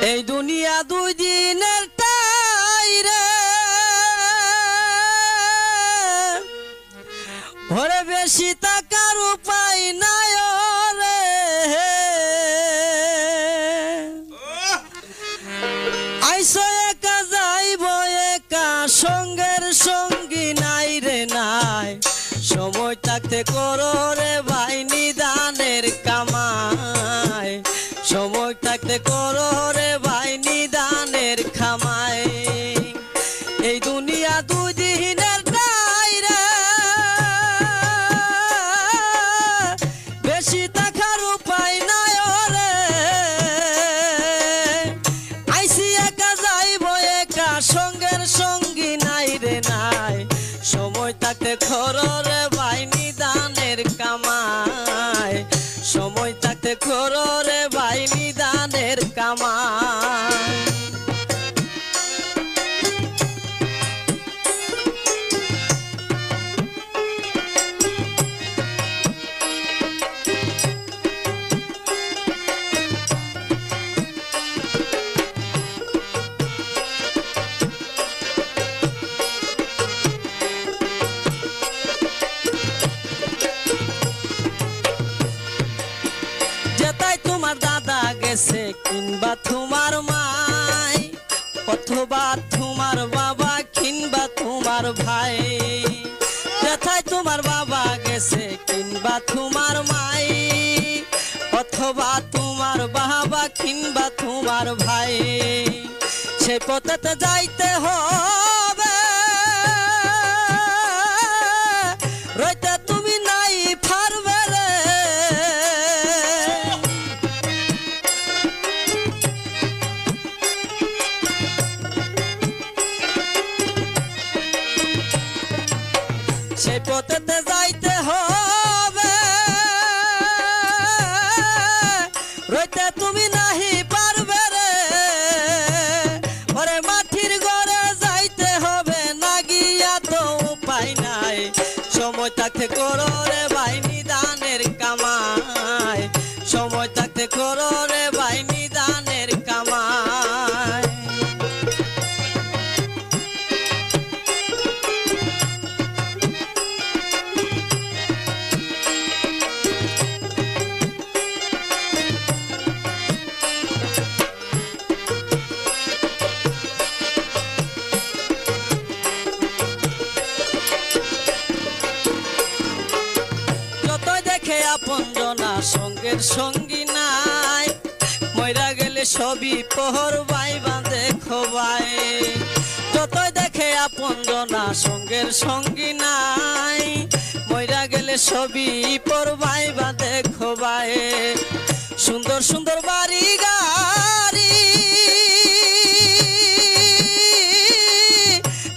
এই দুনিয়া দুই দিনের টাইরে ওরে বেশি টাকার উপায় নাই রে আইসো একা যাইব একা সঙ্গের সঙ্গী নাই রে নাই সময় থাকতে করো রে ভাই নিদানের কামাই সময় থাকতে করো রে ভাই নিদানের খামাই এই দুনিয়া দুই দিনের টাইরে বেশি টাকার উপায় নাই রে আইসি একা যাইব একা সঙ্গের সঙ্গী নাই রে নাই সময় থাকতে করো রে ভাই নিদানের কামাই সময় থাকতে করো রে ভাই নিদানের কামাই কিংবা তোমার মাই অথবা তোমার বাবা কিংবা তোমার ভাই যেথায় তোমার বাবা গেছে কিংবা তোমার মাই অথবা তোমার বাবা কিংবা তোমার ভাই সে পথেতে যাইতে হবে রইতে তুমি নাই পারবে রে সেই পথেতে যাইতে হবে রইতে তুমি নাহি পারবে রে ওরে মাটির ঘরে যাইতে হবে না গিয়া তো উপায় নাই সময় থাকতে করো রে ভাই নিদানের কামাই সময় থাকতে করো রে ভাই নিদানের কামাই আপন জনা সঙ্গের সঙ্গী নাই মইরা গেলে সবই পহর বাইবা দেখো ভাই যতই দেখে আপন জনা সঙ্গের সঙ্গী নাই মইরা গেলে সবই পর বাইবা দেখো ভাই সুন্দর সুন্দর বাড়ি গাড়ি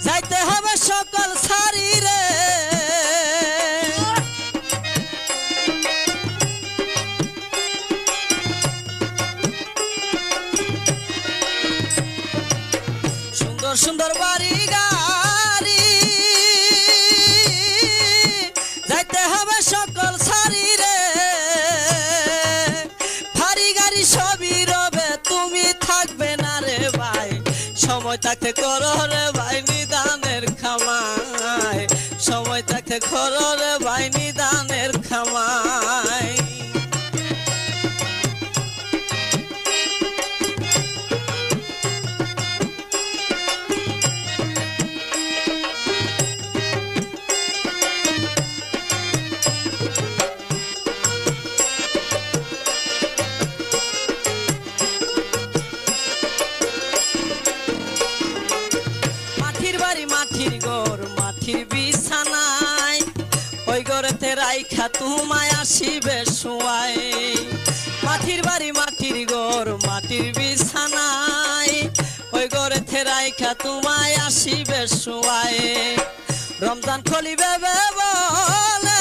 যাইতে হবে সকল সারি রে সুন্দর বাড়ি গাড়ি যাইতে হবে সকল সারি রে ভারী গাড়ি সবই রবে তুমি থাকবে না রে ভাই সময় থাকতে করো রে ভাই নিদানের খামাই সময় থাকতে করো রে ভাই নিদানের খামাই মাটির ঘর মাটির বিছানায় ওই ঘরেতে রাইখা তোমায় আসিবে শোয়াই মাটির বাড়ি মাটির ঘর মাটির বিছানায় ওই ঘরেতে রাইখা তোমায় আসিবে শোয়াই রমজান খলিবে বলে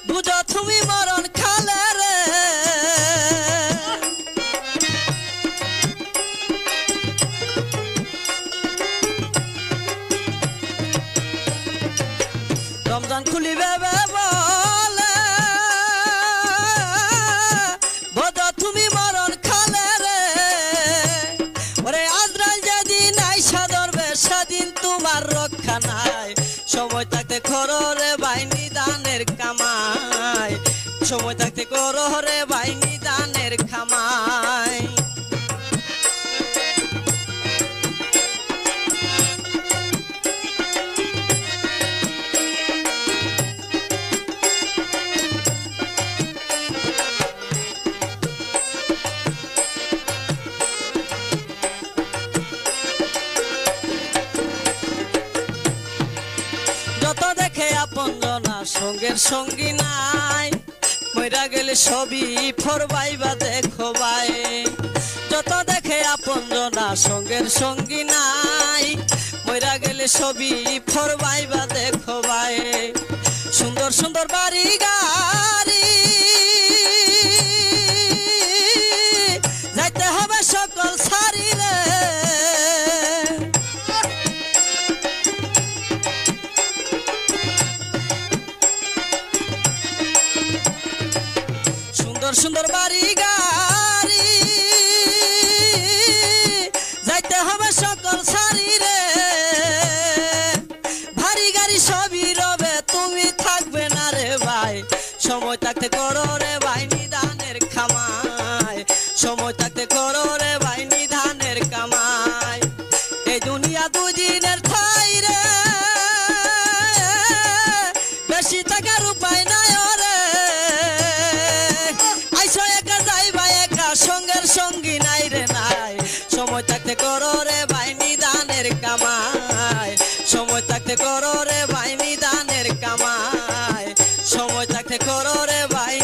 বুঝো তুমি মরণ খালে রে রমজান খুলিবে বলে বোঝো তুমি মরণ সময় থাকতে করো রে ভাই নিদানের কামাই, সময় থাকতে করো রে ভাই নিদানের কামাই। যত দেখে আপনজনা সঙ্গের সঙ্গী নাই, মইরা গেলে সবই ফরবাইবা দেখো ভাই। যত দেখে আপনজনা সঙ্গের সঙ্গী নাই, মইরা গেলে সবই ফরবাইবা দেখো ভাই। সুন্দর সুন্দর বাড়ি গাড়ি যাইতে হবে সকল সারি রে, সুন্দর সুন্দর বাড়ি গাড়ি যাইতে হবে সকল সারি রে। ভারী গাড়ি সবই রবে তুমি থাকবে না রে ভাই, সময় থাকতে করো রে ভাই নিদানের কামাই, সময় থাকতে করো রে ভাই নিদানের কামাই। এই দুনিয়া দুদিনের ঠাই রে, বেশি টাকার উপায় নাই রে। আইসো একা যাইবা একা সঙ্গের সঙ্গী নাই রে নাই, সময় থাকতে করো রে ভাই নিদানের কামাই, সময় থাকতে করো রে ভাই নিদানের কামাই, সময় থাকতে করো রে ভাই